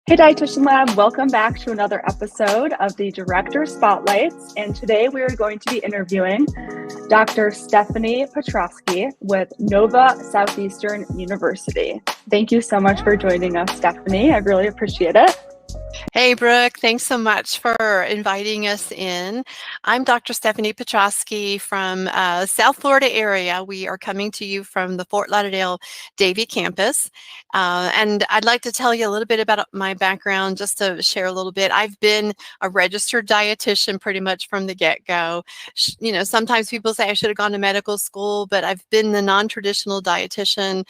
Hey Dietitian Lab, welcome back to another episode of the Director Spotlights. And today we are going to be interviewing Dr. Stephanie Petrosky with Nova Southeastern University. Thank you so much for joining us, Stephanie. I really appreciate it. Hey, Brooke, thanks so much for inviting us in. I'm Dr. Stephanie Petrosky from South Florida area. We are coming to you from the Fort Lauderdale Davie campus. And I'd like to tell you a little bit about my background, just to share a little bit. I've been a registered dietitian pretty much from the get-go. You know, sometimes people say I should have gone to medical school, but I've been the non-traditional dietitian,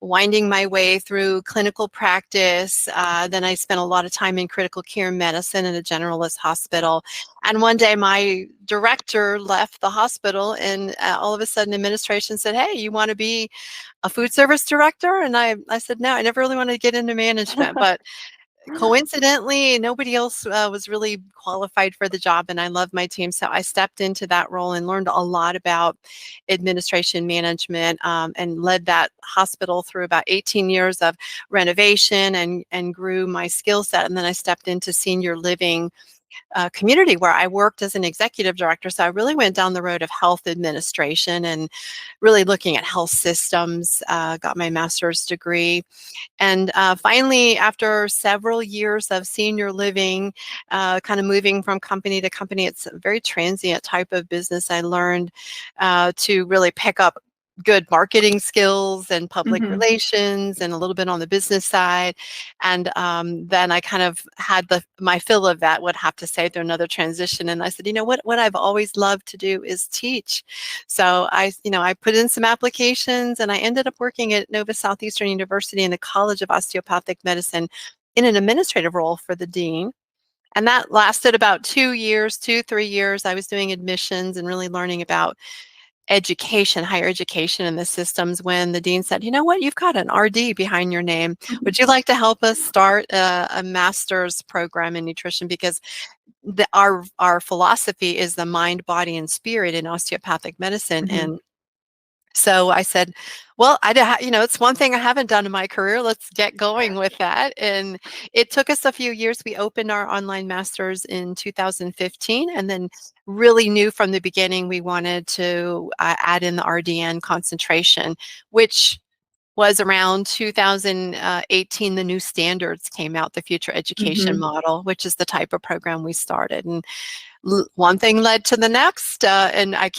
winding my way through clinical practice. Then I spent a lot of time in critical care medicine in a generalist hospital. And one day my director left the hospital and all of a sudden administration said, hey, you want to be a food service director? And I said, no, I never really wanted to get into management, but coincidentally, nobody else was really qualified for the job, and I love my team. So I stepped into that role and learned a lot about administration management, and led that hospital through about 18 years of renovation and grew my skill set. And then I stepped into senior living community where I worked as an executive director. So I really went down the road of health administration and really looking at health systems, got my master's degree. And finally, after several years of senior living, kind of moving from company to company, it's a very transient type of business. I learned to really pick up good marketing skills and public relations and a little bit on the business side. And then I kind of had my fill of that, would have to say, through another transition. And I said, you know what I've always loved to do is teach. So I put in some applications and I ended up working at Nova Southeastern University in the College of Osteopathic Medicine in an administrative role for the dean. And that lasted about 3 years. I was doing admissions and really learning about education, higher education and the systems, when the dean said, you know what, you've got an RD behind your name. Would you like to help us start a master's program in nutrition? Because our philosophy is the mind, body, and spirit in osteopathic medicine. And so I said, well, it's one thing I haven't done in my career. Let's get going with that. And it took us a few years. We opened our online masters in 2015 and then really knew from the beginning we wanted to add in the RDN concentration, which was around 2018. The new standards came out, the future education model, which is the type of program we started. And one thing led to the next, and I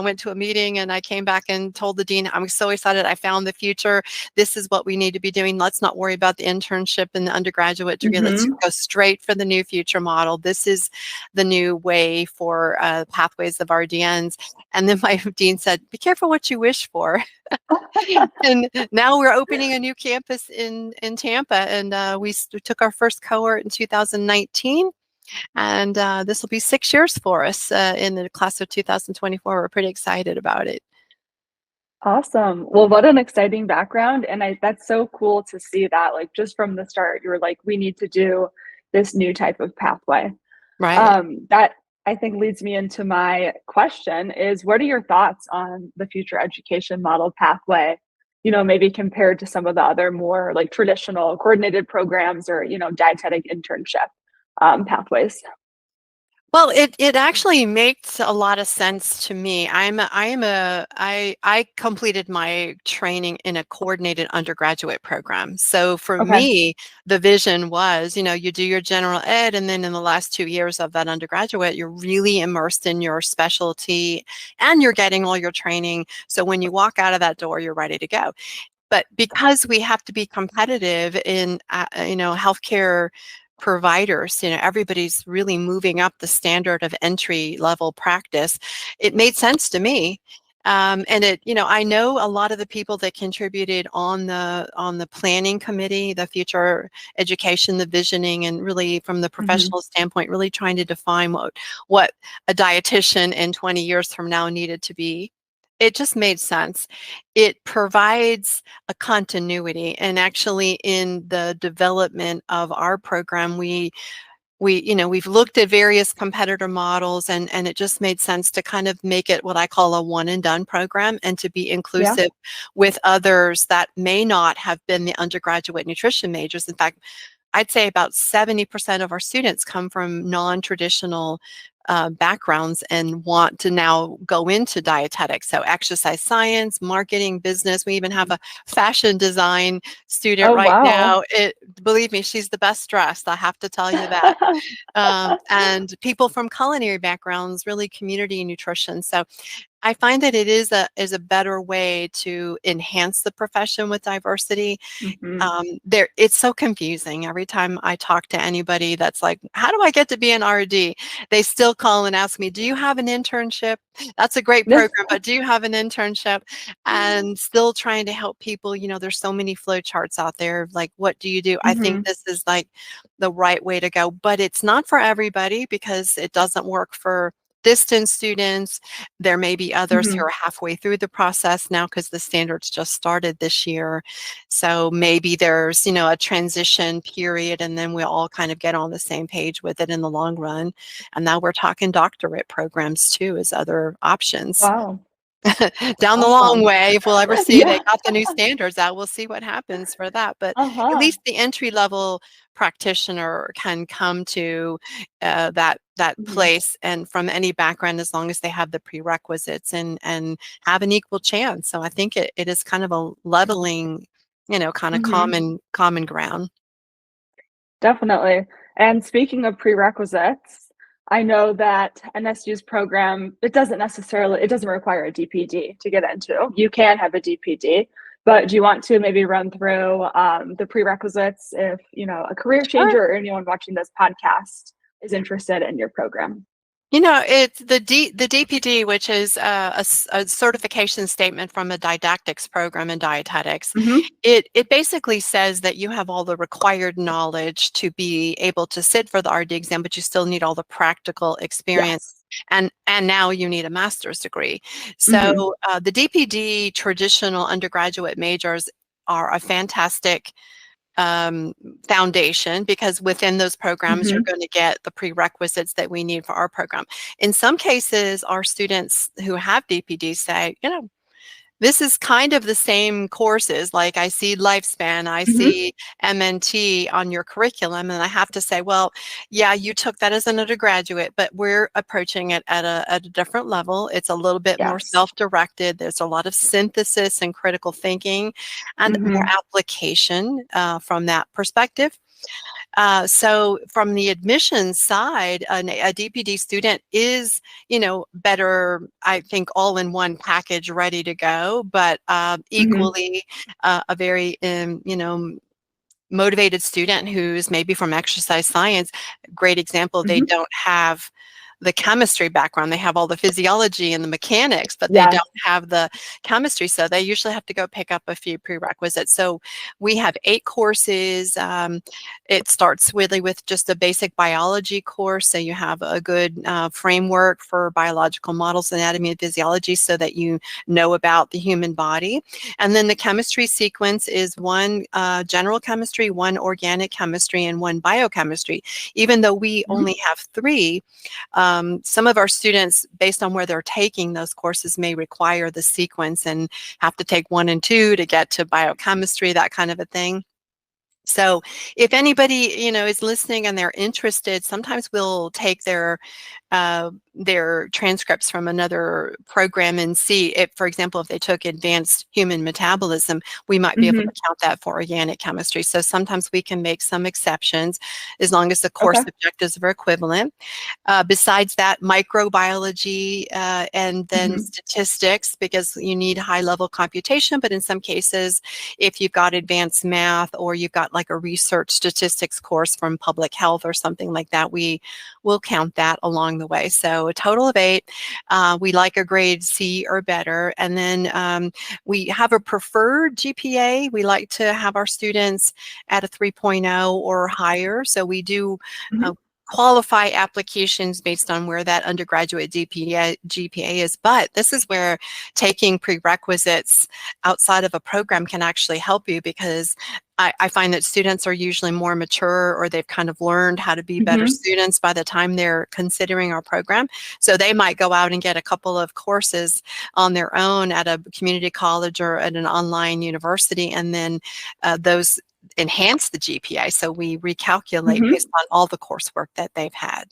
went to a meeting and I came back and told the dean, I'm so excited, I found the future. This is what we need to be doing. Let's not worry about the internship and the undergraduate degree. Let's go straight for the new future model. This is the new way for pathways of RDNs. And then my dean said, be careful what you wish for. And now we're opening a new campus in Tampa, and we took our first cohort in 2019. And this will be 6 years for us in the class of 2024. We're pretty excited about it. Awesome. Well, what an exciting background. And that's so cool to see that, like, just from the start, you were like, we need to do this new type of pathway. Right. That I think leads me into my question is, what are your thoughts on the future education model pathway? You know, maybe compared to some of the other more like traditional coordinated programs or, dietetic internship pathways. Well, it actually makes a lot of sense to me. I completed my training in a coordinated undergraduate program. So for Okay. me, the vision was, you do your general ed, and then in the last 2 years of that undergraduate, you're really immersed in your specialty and you're getting all your training. So when you walk out of that door, you're ready to go. But because we have to be competitive in, healthcare providers, everybody's really moving up the standard of entry level practice, it made sense to me. And I know a lot of the people that contributed on the planning committee, the future education, the visioning, and really from the professional standpoint, really trying to define what a dietitian in 20 years from now needed to be. It just made sense. It provides a continuity, and actually in the development of our program, we've looked at various competitor models, and it just made sense to kind of make it what I call a one and done program, and to be inclusive with others that may not have been the undergraduate nutrition majors. In fact, I'd say about 70% of our students come from non-traditional backgrounds and want to now go into dietetics. So exercise science, marketing, business. We even have a fashion design student Oh, right wow. now. Believe me, she's the best dressed. I have to tell you that. And people from culinary backgrounds, really community nutrition. So I find that it is a better way to enhance the profession with diversity. Mhm. It's so confusing. Every time I talk to anybody that's like, how do I get to be an RD? They still call and ask me, do you have an internship? That's a great program, but do you have an internship? And still trying to help people. There's so many flow charts out there. Like, what do you do? I think Mhm. this is like the right way to go, but it's not for everybody because it doesn't work for distance students. There may be others who Mhm. are halfway through the process now because the standards just started this year. So maybe there's, a transition period and then we'll all kind of get on the same page with it in the long run. And now we're talking doctorate programs too as other options. Wow. Down the long Awesome. way, if we'll ever see they Yeah. got the new standards out, we'll see what happens for that. But at Uh-huh. least the entry level practitioner can come to that Mhm. place and from any background as long as they have the prerequisites and have an equal chance. So I think it is kind of a leveling, kind of Mhm. common ground. Definitely. And speaking of prerequisites, I know that NSU's program, it doesn't require a DPD to get into. You can have a DPD, but do you want to maybe run through the prerequisites if, a career Sure. changer or anyone watching this podcast is interested in your program? It's the DPD, which is a certification statement from a didactics program in dietetics. Mhm. It basically says that you have all the required knowledge to be able to sit for the RD exam, but you still need all the practical experience. Yes. And now you need a master's degree. Mhm. So the DPD traditional undergraduate majors are a fantastic um, foundation because within those programs you're Mhm. going to get the prerequisites that we need for our program. In some cases, our students who have DPD say, this is kind of the same courses. Like I see lifespan, I Mhm. see MNT on your curriculum, and I have to say, well, yeah, you took that as an undergraduate, but we're approaching it at a different level. It's a little bit more Yes. self-directed. There's a lot of synthesis and critical thinking, and more Mhm. application from that perspective. So from the admissions side, a DPD student is, better, I think, all in one package ready to go, but Mhm. equally a very, motivated student who's maybe from exercise science. Great example, they Mhm. don't have the chemistry background. They have all the physiology and the mechanics, but they Yes. don't have the chemistry. So they usually have to go pick up a few prerequisites. So we have 8 courses. It starts really with just a basic biology course. So you have a good framework for biological models, anatomy, and physiology so that you know about the human body. And then the chemistry sequence is 1 general chemistry, 1 organic chemistry, and 1 biochemistry. Even though we Mhm. only have 3, some of our students, based on where they're taking those courses, may require the sequence and have to take 1 and 2 to get to biochemistry, that kind of a thing. So if anybody, is listening and they're interested, sometimes we'll take their transcripts from another program and see if, for example, if they took advanced human metabolism, we might be able to Mhm. count that for organic chemistry. So sometimes we can make some exceptions as long as the course Okay. objectives are equivalent. Besides that, microbiology and then Mhm. statistics, because you need high level computation, but in some cases, if you've got advanced math or you've got like a research statistics course from public health or something like that, we will count that along the way. So a total of 8. We like a grade C or better. And then we have a preferred GPA. We like to have our students at a 3.0 or higher. So we do Mhm. uh, qualify applications based on where that undergraduate GPA is. But this is where taking prerequisites outside of a program can actually help you because I find that students are usually more mature or they've kind of learned how to be better Mhm. students by the time they're considering our program. So they might go out and get a couple of courses on their own at a community college or at an online university, and then those enhance the GPA. So we recalculate Mm-hmm. based on all the coursework that they've had.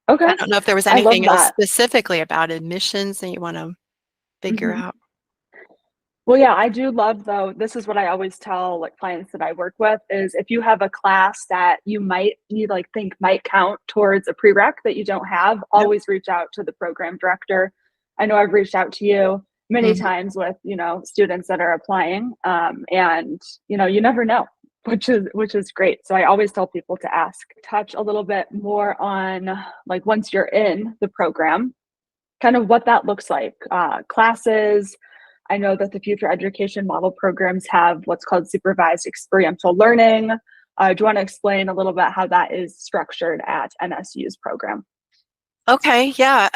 Okay. I don't know if there was I love anything else that. specifically about admissions that you want to figure Mm-hmm. out. Well, yeah, I do love though. This is what I always tell like clients that I work with is if you have a class that you like think might count towards a prereq that you don't have, Yep. always reach out to the program director. I know I've reached out to you many Mhm. times with, students that are applying. And you never know, which is great. So I always tell people to ask. Touch a little bit more on like once you're in the program, kind of what that looks like. Classes. I know that the future education model programs have what's called supervised experiential learning. Do you want to explain a little bit how that is structured at NSU's program? Okay, yeah,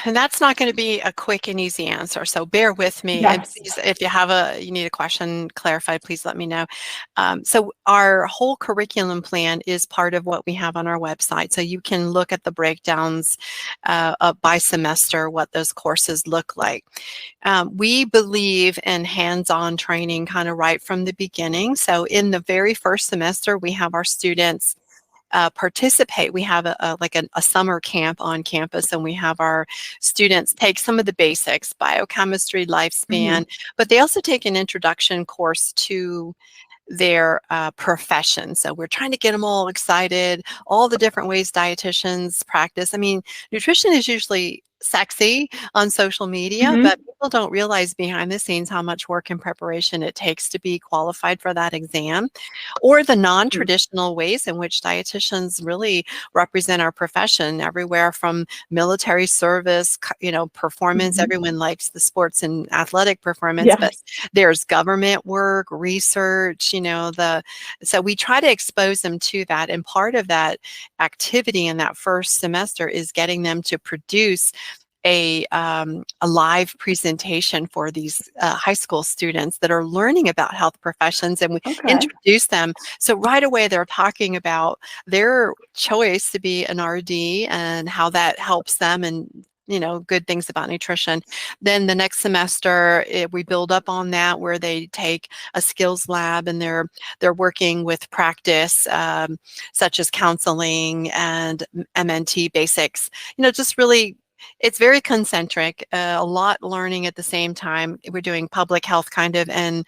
and that's not going to be a quick and easy answer. So bear with me, and Yes. please, if you need a question clarified, please let me know. So our whole curriculum plan is part of what we have on our website. So you can look at the breakdowns by semester, what those courses look like. We believe in hands-on training kind of right from the beginning. So in the very first semester, we have our students participate. We have a summer camp on campus, and we have our students take some of the basics, biochemistry, Mm-hmm. lifespan, but they also take an introduction course to their profession. So we're trying to get them all excited, all the different ways dietitians practice. I mean, nutrition is usually sexy on social media, Mm-hmm. but people don't realize behind the scenes how much work and preparation it takes to be qualified for that exam, or the non-traditional ways in which dietitians really represent our profession, everywhere from military service, performance. Mm-hmm. Everyone likes the sports and athletic performance, but Yes. there's government work, research, so we try to expose them to that. And part of that activity in that first semester is getting them to produce a live presentation for these high school students that are learning about health professions, and we Okay. introduce them. So right away they're talking about their choice to be an RD and how that helps them, and good things about nutrition. Then the next semester we build up on that, where they take a skills lab, and they're working with practice, such as counseling and MNT basics. Just really, it's very concentric, a lot learning at the same time. We're doing public health kind of, and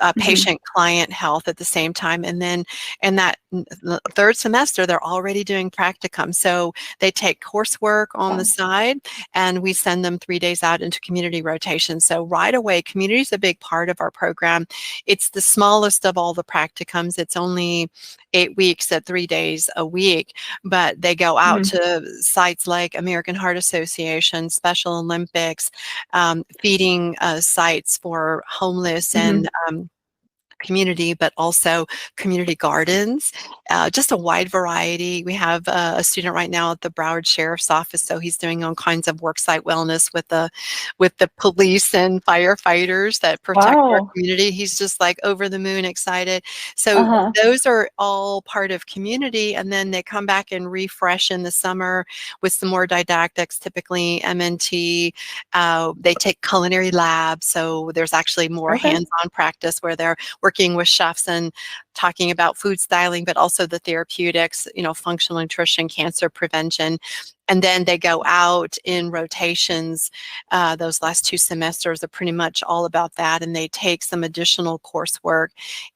Mm-hmm. patient client health at the same time. And then in that third semester, they're already doing practicum. So they take coursework on the Fun. side, and we send them 3 days out into community rotation. So right away, community is a big part of our program. It's the smallest of all the practicums. It's only 8 weeks at 3 days a week, but they go out Mm-hmm. to sites like American Heart Association, Special Olympics, feeding sites for homeless Mm-hmm. and community, but also community gardens, just a wide variety. We have a student right now at the Broward Sheriff's Office, so he's doing all kinds of worksite wellness with the police and firefighters that protect our Wow. community. He's just like over the moon excited. So Uh-huh. those are all part of community, and then they come back and refresh in the summer with some more didactics, typically MNT. They take culinary labs, so there's actually more Okay. hands-on practice where they're working with chefs and talking about food styling, but also the therapeutics, functional nutrition, cancer prevention. And then they go out in rotations. Those last 2 semesters are pretty much all about that. And they take some additional coursework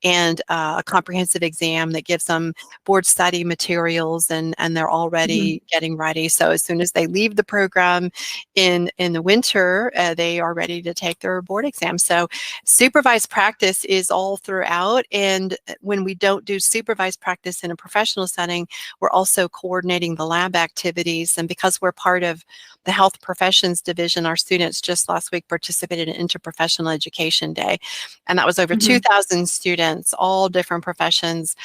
and a comprehensive exam that gives them board study materials, and they're Mm-hmm. already getting ready. So as soon as they leave the program in the winter, they are ready to take their board exam. So supervised practice is all throughout. And when we don't do supervised practice in a professional setting, we're also coordinating the lab activities. And because we're part of the health professions division, our students just last week participated in Interprofessional Education Day. And that was over Mm-hmm. 2,000 students, all different professions,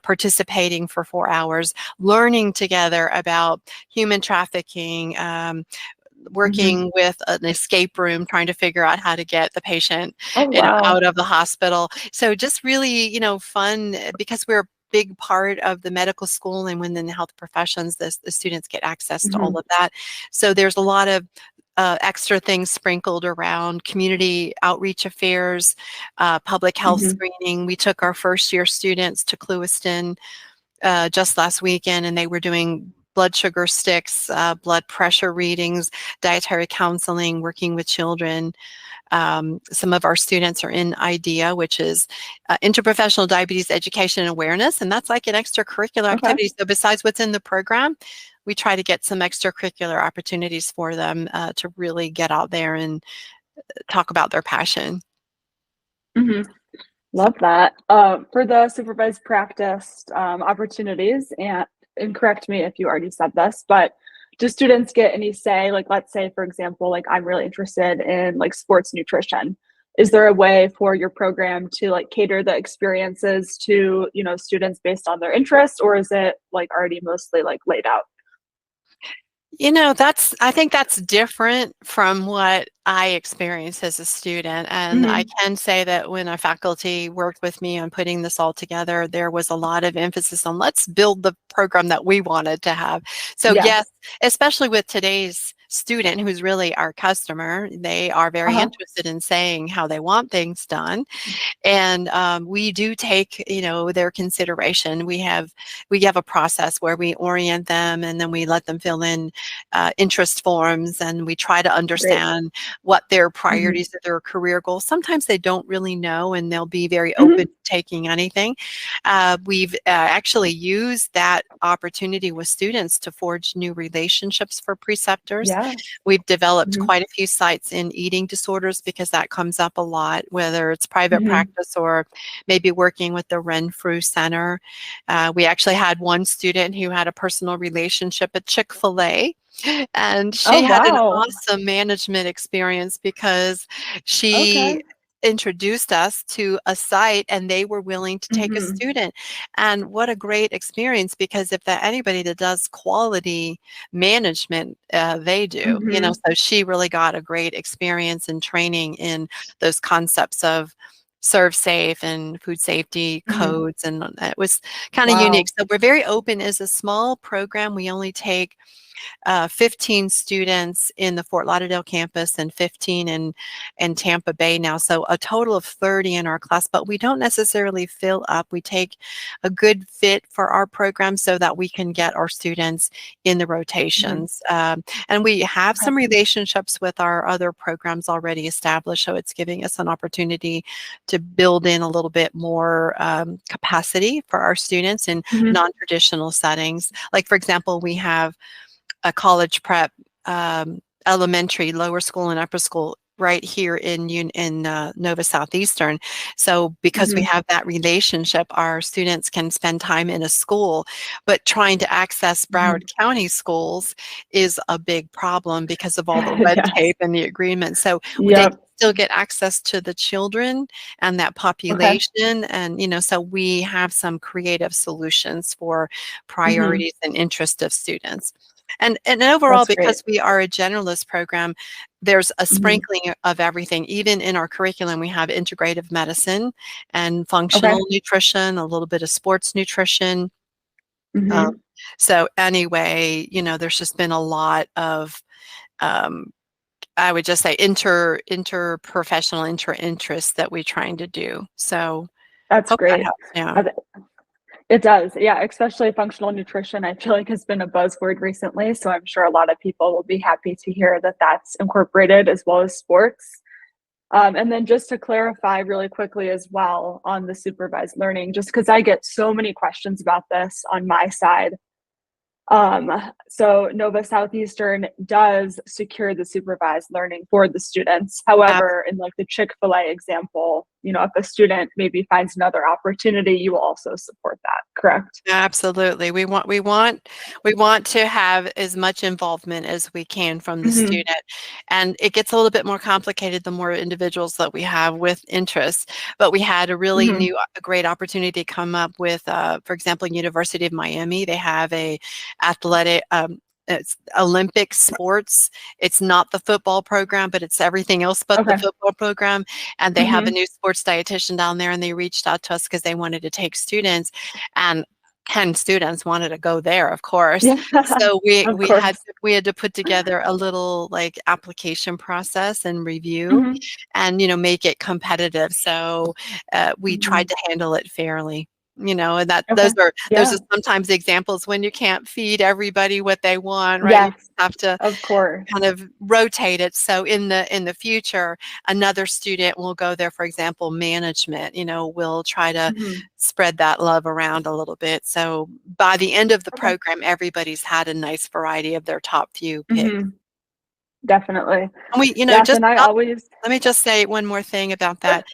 participating for 4 hours, learning together about human trafficking, Mm-hmm. working with an escape room, trying to figure out how to get the patient, Oh, wow. out of the hospital. So just really, fun, because we're a big part of the medical school, and within the health professions, the students get access to Mm-hmm. all of that. So there's a lot of extra things sprinkled around community outreach affairs, public health Mm-hmm. screening. We took our first year students to Clewiston just last weekend, and they were doing blood sugar sticks, blood pressure readings, dietary counseling, working with children. Some of our students are in IDEA, which is Interprofessional Diabetes Education and Awareness, and that's like an extracurricular Okay. activity. So besides what's in the program, we try to get some extracurricular opportunities for them to really get out there and talk about their passion. Mm-hmm. So, Love that. For the supervised practice opportunities, and correct me if you already said this, but do students get any say? Like, let's say, for example, like I'm really interested in like sports nutrition. Is there a way for your program to like cater the experiences to, students based on their interests, or is it like already mostly like laid out? I think that's different from what I experienced as a student. And I Mm-hmm. can say that when our faculty worked with me on putting this all together, there was a lot of emphasis on let's build the program that we wanted to have. So Yeah. yes, especially with today's student who's really our customer, they are very Uh-huh. interested in saying how they want things done. And we do take, their consideration. We have a process where we orient them, and then we let them fill in interest forms, and we try to Great. understand what their Mm-hmm. priorities or their career goals. Sometimes they don't really know, and they'll be very Mm-hmm. open to taking anything. We've actually used that opportunity with students to forge new relationships for preceptors. Yeah. We've developed Mm-hmm. quite a few sites in eating disorders because that comes up a lot, whether it's private Mm-hmm. practice or maybe working with the Renfrew Center. We actually had one student who had a personal relationship at Chick-fil-A, and Oh, she had an wow. awesome management experience because she Okay. introduced us to a site and they were willing to take a Mm-hmm. student. And what a great experience, because if that anybody that does quality management, they do, Mm-hmm. so she really got a great experience and training in those concepts of serve safe and food safety Mm-hmm. codes, and it was kind of unique. Wow. So we're very open as a small program. We only take 15 students in the Fort Lauderdale campus and 15 in Tampa Bay now. So a total of 30 in our class, but we don't necessarily fill up. We take a good fit for our program so that we can get our students in the Mm-hmm. rotations. And we have Okay. some relationships with our other programs already established. So it's giving us an opportunity to build in a little bit more capacity for our students in Mhm. non-traditional settings. Like, for example, we have a college prep, elementary, lower school, and upper school right here in Nova Southeastern. So because we Mhm. have that relationship, our students can spend time in a school, but trying to access Broward Mhm. County schools is a big problem because of all the red Yes. tape and the agreement. So they Yep. still get access to the children and that Okay. population. And, so we have some creative solutions for Mhm. priorities and interest of students. And overall, That's great. because we are a generalist program, there's a Mhm. sprinkling of everything. Even in our curriculum, we have integrative medicine and Okay. functional nutrition, a little bit of sports nutrition. Um, Mhm. so anyway, there's just been a lot of, um, I would just say interprofessional interest that we're trying to do. So That's hope that great. helps. Yeah. I th It does. Yeah, especially functional nutrition, I feel like has been a buzzword recently, so I'm sure a lot of people will be happy to hear that that's incorporated as well as sports. And then just to clarify really quickly as well on the supervised learning, just because I get so many questions about this on my side. Um, so Nova Southeastern does secure the supervised learning for the students. However, in like the Chick-fil-A example, if a student maybe finds another opportunity, you will also support that, correct? Absolutely. We want to have as much involvement as we can from the Hmm. student. And it gets a little bit more complicated the more individuals that we have with interests. But we had a really Hmm. a great opportunity come up with, for example, University of Miami. They have a athletic it's Olympic sports. It's not the football program, but it's everything else but the Okay. football program. And they have a Hmm. new sports dietitian down there, and they reached out to us because they wanted to take students. And 10 students wanted to go there, of course. Yeah, So we of we had course. we had to put together a little like application process and review, Hmm. and make it competitive. So we Hmm. tried to handle it fairly. And that Okay. those are Yeah. sometimes examples when you can't feed everybody what they want, right? You Yes, have to of course. kind of rotate it. So in the future, another student will go there. For example, management, will try to Hmm. spread that love around a little bit. So by the end of the Okay. program, everybody's had a nice variety of their top few picks. Hmm. Definitely. And we, Yes, just and I always. let me just say one more thing about Sure. that.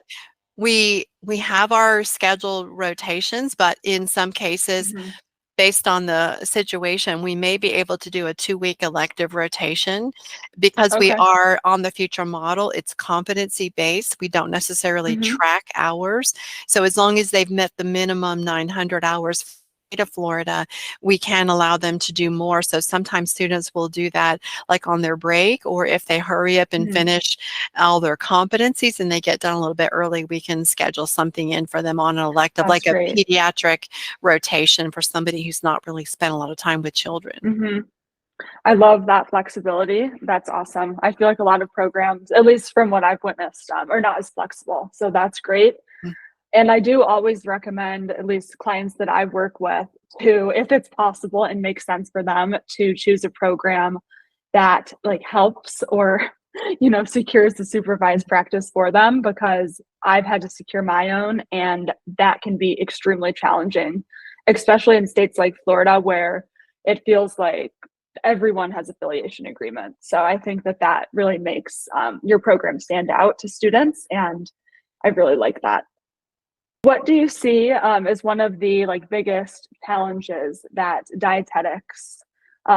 We have our scheduled rotations, but in some cases, Hmm. based on the situation, we may be able to do a 2-week elective rotation because we Okay. are on the future model. It's competency based. We don't necessarily Hmm. track hours. So as long as they've met the minimum 900 hours to Florida, we can allow them to do more. So sometimes students will do that like on their break, or if they hurry up and Hmm. finish all their competencies and they get done a little bit early, we can schedule something in for them on an elective, That's like a great. pediatric rotation for somebody who's not really spent a lot of time with children. Hmm. I love that flexibility. That's awesome. I feel like a lot of programs, at least from what I've witnessed, are not as flexible. So that's great. Mm. And I do always recommend, at least clients that I work with, to, if it's possible and makes sense for them, to choose a program that like helps or secures the supervised practice for them, because I've had to secure my own, and that can be extremely challenging, especially in states like Florida where it feels like everyone has affiliation agreements. So I think that that really makes your program stand out to students, and I really like that. What do you see as one of the like biggest challenges that dietetics,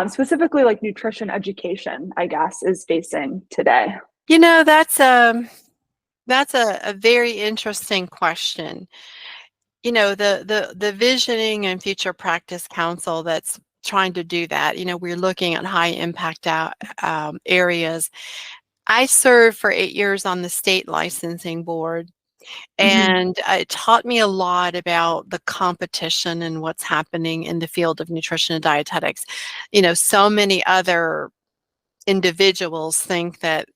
specifically like nutrition education, I guess, is facing today? That's a very interesting question. The visioning and future practice council that's trying to do that. We're looking at high impact areas. I served for 8 years on the state licensing board, Hmm. and it taught me a lot about the competition and what's happening in the field of nutrition and dietetics. So many other individuals think that,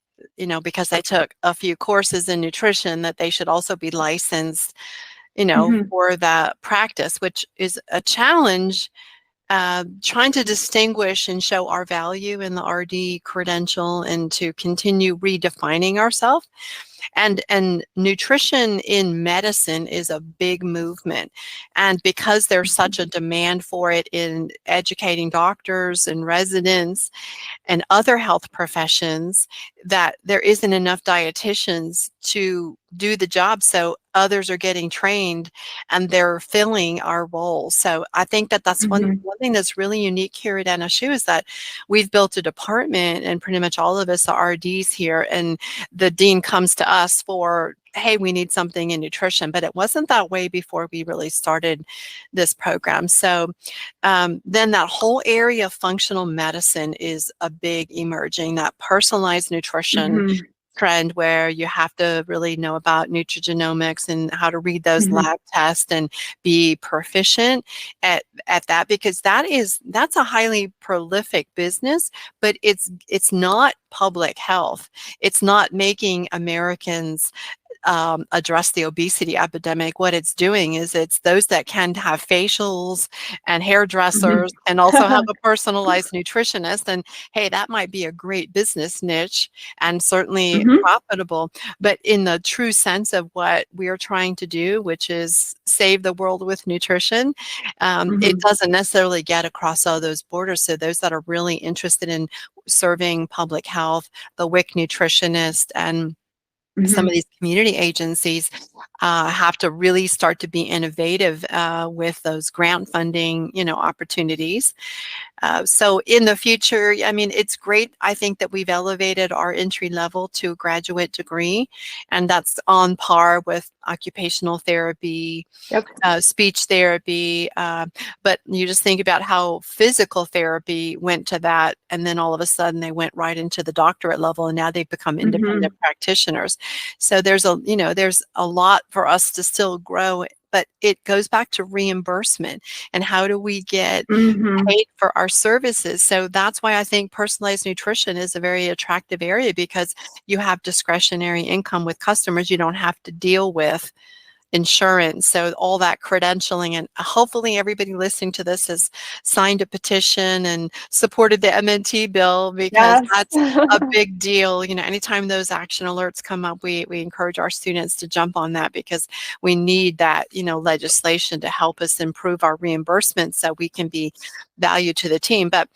because they took a few courses in nutrition, that they should also be licensed, Hmm. for that practice, which is a challenge, trying to distinguish and show our value in the RD credential and to continue redefining ourselves. And nutrition in medicine is a big movement. And because there's such a demand for it in educating doctors and residents and other health professions, that there isn't enough dietitians to do the job. So others are getting trained and they're filling our roles. So I think that that's Hmm. one thing that's really unique here at NSU is that we've built a department, and pretty much all of us are RDs here. And the dean comes to us for, hey, we need something in nutrition. But it wasn't that way before we really started this program. So then that whole area of functional medicine is a big emerging, that personalized nutrition Hmm. trend where you have to really know about nutrigenomics and how to read those Hmm. lab tests and be proficient at that, because that's a highly prolific business, but it's not public health. It's not making Americans address the obesity epidemic. What it's doing is it's those that can have facials and Hmm. hairdressers and also have a personalized nutritionist. And hey, that might be a great business niche and certainly Hmm. profitable. But in the true sense of what we are trying to do, which is save the world with nutrition, it Hmm. doesn't necessarily get across all those borders. So those that are really interested in serving public health, the WIC nutritionist, and some Hmm. of these community agencies have to really start to be innovative with those grant funding, opportunities. So in the future, I mean, it's great. I think that we've elevated our entry level to a graduate degree, and that's on par with occupational therapy, Yep. speech therapy. But you just think about how physical therapy went to that, and then all of a sudden they went right into the doctorate level, and now they've become Hmm. independent practitioners. So there's a lot for us to still grow, but it goes back to reimbursement and how do we get Mm-hmm. paid for our services. So that's why I think personalized nutrition is a very attractive area, because you have discretionary income with customers. You don't have to deal with insurance. So all that credentialing, and hopefully everybody listening to this has signed a petition and supported the MNT bill, because Yes. that's a big deal. Anytime those action alerts come up, we encourage our students to jump on that, because we need that, legislation to help us improve our reimbursement so we can be value to the team. But,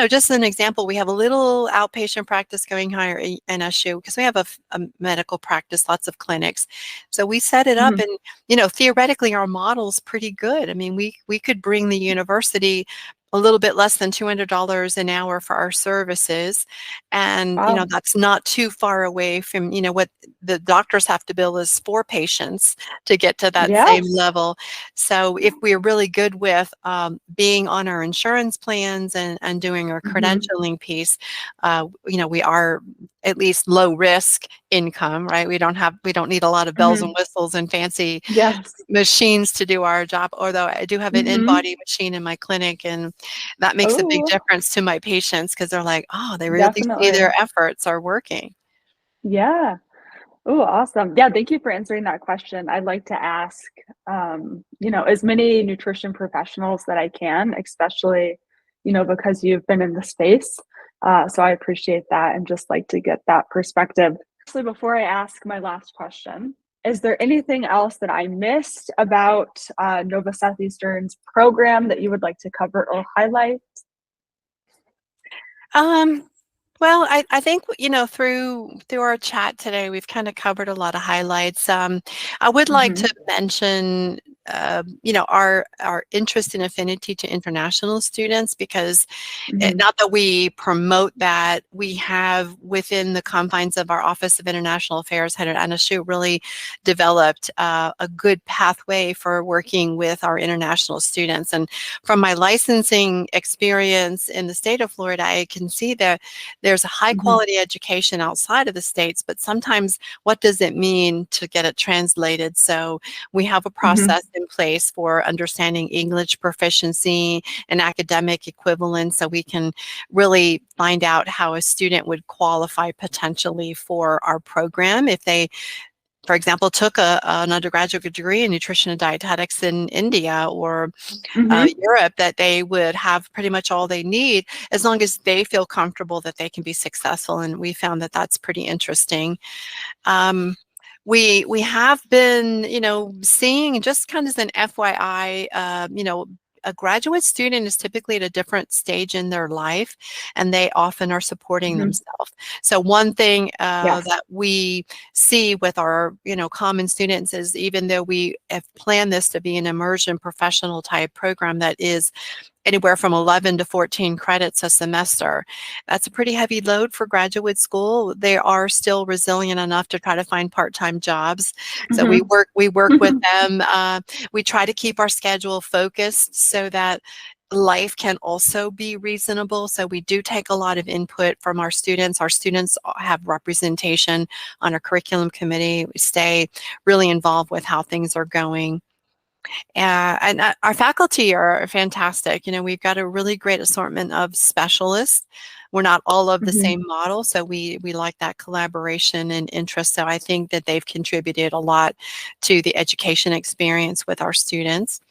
just an example, we have a little outpatient practice going here in NSU, because we have a medical practice, lots of clinics. So we set it up, Mhm. and theoretically, our model's pretty good. I mean, we could bring the university a little bit less than $200 an hour for our services. And, Wow. that's not too far away from, what the doctors have to bill is for patients to get to that same Yes. level. So if we're really good with being on our insurance plans and doing our Mhm. credentialing piece, we are at least low risk income, right? We don't need a lot of bells and Mhm. whistles and fancy Yes. machines to do our job. Although I do have an Mhm. in-body machine in my clinic, and that makes a big Oh, difference to my patients, because they're like, oh, they really see definitely. their efforts are working. Yeah. Oh, awesome. Yeah, thank you for answering that question. I'd like to ask, as many nutrition professionals that I can, especially, because you've been in the space. So I appreciate that and just like to get that perspective. Actually, before I ask my last question, is there anything else that I missed about Nova Southeastern's program that you would like to cover or highlight? Um, well, I think, through our chat today, we've kind of covered a lot of highlights. I would like Hmm. to mention, our interest and affinity to international students, because Hmm. not that we promote that, we have within the confines of our Office of International Affairs head at NSU really developed a good pathway for working with our international students. And from my licensing experience in the state of Florida, I can see that there's a high Hmm. quality education outside of the states, but sometimes what does it mean to get it translated? So we have a Hmm. process in place for understanding English proficiency and academic equivalence, so we can really find out how a student would qualify potentially for our program if they, for example, took an undergraduate degree in nutrition and dietetics in India or Hmm. Europe, that they would have pretty much all they need, as long as they feel comfortable that they can be successful. And we found that that's pretty interesting. Um, we have been, seeing, just kind of as an FYI, a graduate student is typically at a different stage in their life, and they often are supporting Hmm. themselves. So one thing Yes. that we see with our, common students is, even though we have planned this to be an immersion professional type program that is anywhere from 11 to 14 credits a semester. That's a pretty heavy load for graduate school. They are still resilient enough to try to find part-time jobs. So we Hmm. work with them. We try to keep our schedule focused so that life can also be reasonable. So we do take a lot of input from our students. Our students have representation on our curriculum committee. We stay really involved with how things are going. And our faculty are fantastic. We've got a really great assortment of specialists. We're not all of the Hmm. same model, so we like that collaboration and interest. So I think that they've contributed a lot to the education experience with our students.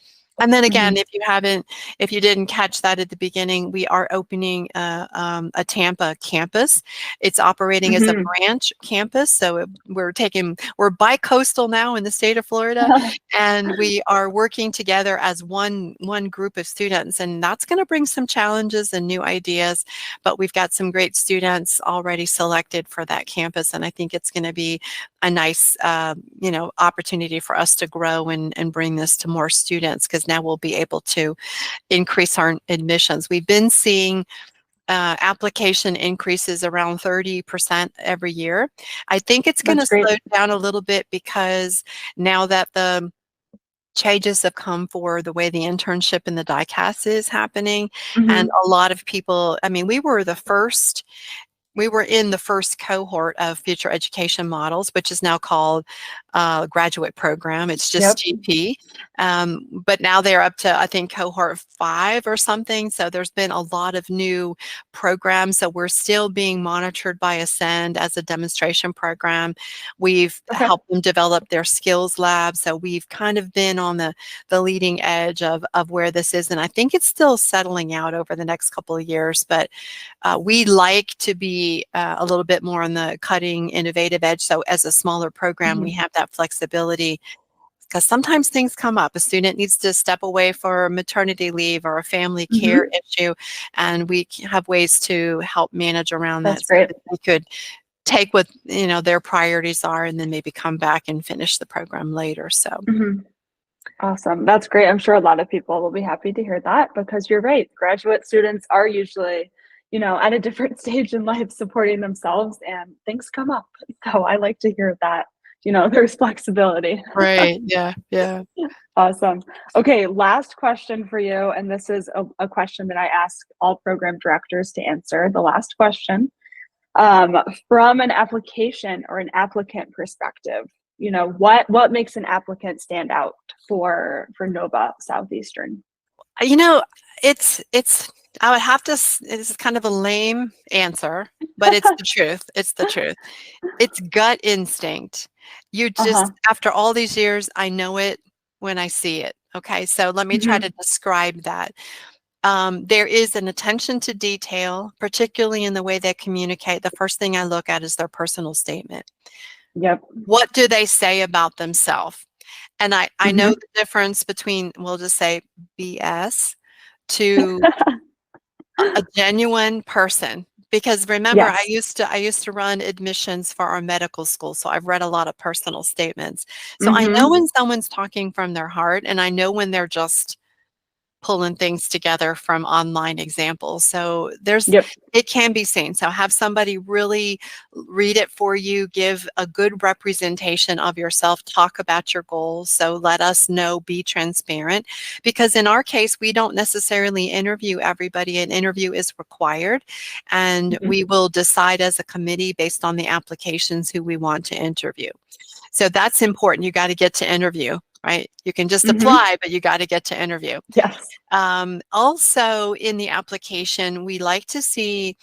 And then again, Hmm. if you didn't catch that at the beginning, we are opening a Tampa campus. It's operating as a Hmm. branch campus. So we're bi-coastal now in the state of Florida, and we are working together as one group of students. And that's going to bring some challenges and new ideas, but we've got some great students already selected for that campus. And I think it's going to be a nice, opportunity for us to grow and bring this to more students, because now we'll be able to increase our admissions. We've been seeing application increases around 30% every year. I think it's going That's to great. slow down a little bit, because now that the changes have come for the way the internship and the diecast is happening, and Hmm. a lot of people, I mean, we were the first we were in the first cohort of future education models, which is now called graduate program. It's just GP. But now they're up to, I think, cohort 5 or something. So there's been a lot of new programs. So we're still being monitored by Ascend as a demonstration program. We've helped them develop their skills lab. So we've kind of been on the leading edge of where this is. And I think it's still settling out over the next couple of years. But we like to be a little bit more on the cutting, innovative edge. So as a smaller program, we have that flexibility, because sometimes things come up. A student needs to step away for maternity leave or a family care issue, and we have ways to help manage around that. That's great. So that we could take what their priorities are, and then maybe come back and finish the program later. So. Awesome. That's great. I'm sure a lot of people will be happy to hear that, because you're right. Graduate students are usually, at a different stage in life supporting themselves, and things come up. So I like to hear that, there's flexibility. Right. Yeah. Yeah. Awesome. Okay. Last question for you. And this is a question that I ask all program directors to answer. The last question, from an application or an applicant perspective, what makes an applicant stand out for Nova Southeastern? It's I would have to, it's kind of a lame answer, but it's the truth. It's the truth. It's gut instinct. You just, after all these years, I know it when I see it. Okay. So let me try to describe that. There is an attention to detail, particularly in the way they communicate. The first thing I look at is their personal statement. What do they say about themselves? And I know the difference between, we'll just say, BS to a genuine person. Because remember, I used to run admissions for our medical school, so I've read a lot of personal statements. So I know when someone's talking from their heart, and I know when they're just pulling things together from online examples. So it can be seen. So have somebody really read it for you, give a good representation of yourself, talk about your goals. So let us know, be transparent, because in our case, we don't necessarily interview everybody. An interview is required, and we will decide as a committee based on the applications who we want to interview. So that's important. You got to get to interview. Right? You can just apply, but you got to get to interview. Yes. Also, in the application, we like to see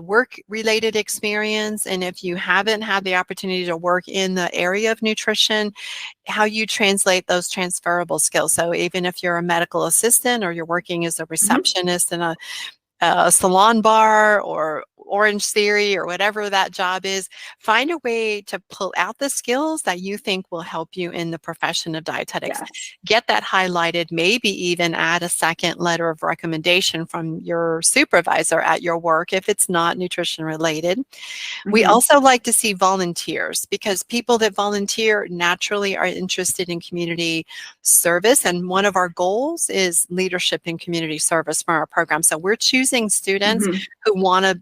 work-related experience. And if you haven't had the opportunity to work in the area of nutrition, how you translate those transferable skills. So even if you're a medical assistant or you're working as a receptionist in a salon bar or Orange Theory or whatever that job is, find a way to pull out the skills that you think will help you in the profession of dietetics. Get that highlighted, maybe even add a second letter of recommendation from your supervisor at your work if it's not nutrition related. We also like to see volunteers, because people that volunteer naturally are interested in community service. And one of our goals is leadership in community service for our program. So we're choosing students who want to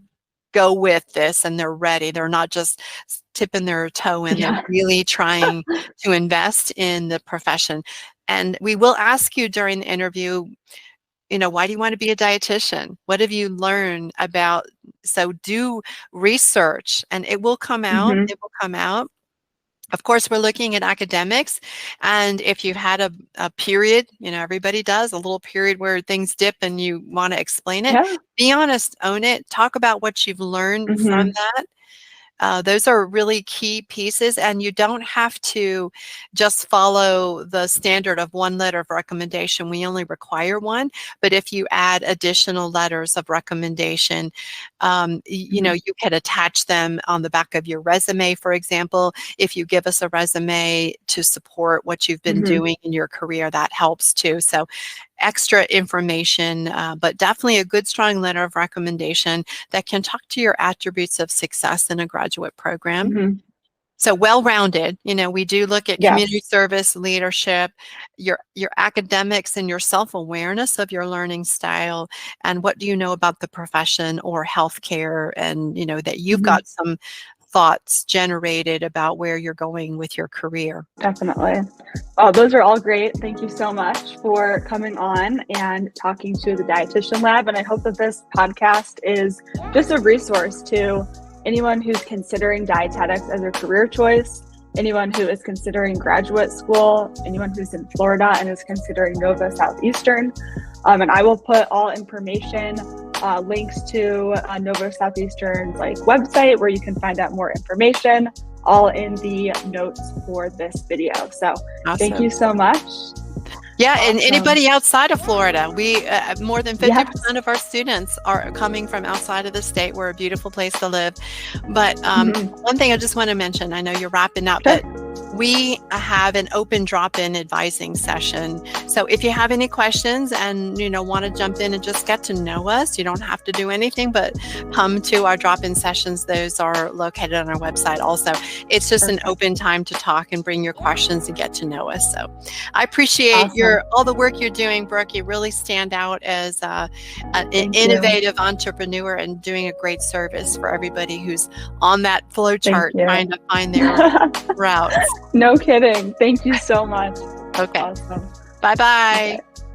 go with this and they're ready. They're not just tipping their toe in. They're really trying to invest in the profession. And we will ask you during the interview, why do you want to be a dietitian? What have you learned about? So do research and it will come out. It will come out. Of course, we're looking at academics, and if you've had a period, everybody does, a little period where things dip and you want to explain it, be honest, own it, talk about what you've learned from that. Those are really key pieces, and you don't have to just follow the standard of one letter of recommendation. We only require one, but if you add additional letters of recommendation, you can attach them on the back of your resume, for example. If you give us a resume to support what you've been doing in your career, that helps too. So extra information, but definitely a good, strong letter of recommendation that can talk to your attributes of success in a graduate program. So well-rounded, we do look at community service, leadership, your academics, and your self-awareness of your learning style, and what do you know about the profession or healthcare, and that you've got some thoughts generated about where you're going with your career. Definitely. Oh, those are all great. Thank you so much for coming on and talking to the Dietitian Lab. And I hope that this podcast is just a resource to anyone who's considering dietetics as a career choice, anyone who is considering graduate school, anyone who's in Florida and is considering Nova Southeastern. And I will put all information, links to Nova Southeastern's website where you can find out more information, all in the notes for this video. So Thank you so much. Yeah, and anybody outside of Florida, we more than 50% of our students are coming from outside of the state. We're a beautiful place to live. But one thing I just want to mention, I know you're wrapping up, but we have an open drop-in advising session. So if you have any questions and want to jump in and just get to know us, you don't have to do anything but come to our drop-in sessions. Those are located on our website also. It's just an open time to talk and bring your questions and get to know us. So I appreciate all the work you're doing, Brooke. You really stand out as an innovative entrepreneur and doing a great service for everybody who's on that flow chart trying to find their routes. No kidding. Thank you so much. Okay. Awesome. Bye-bye. Okay.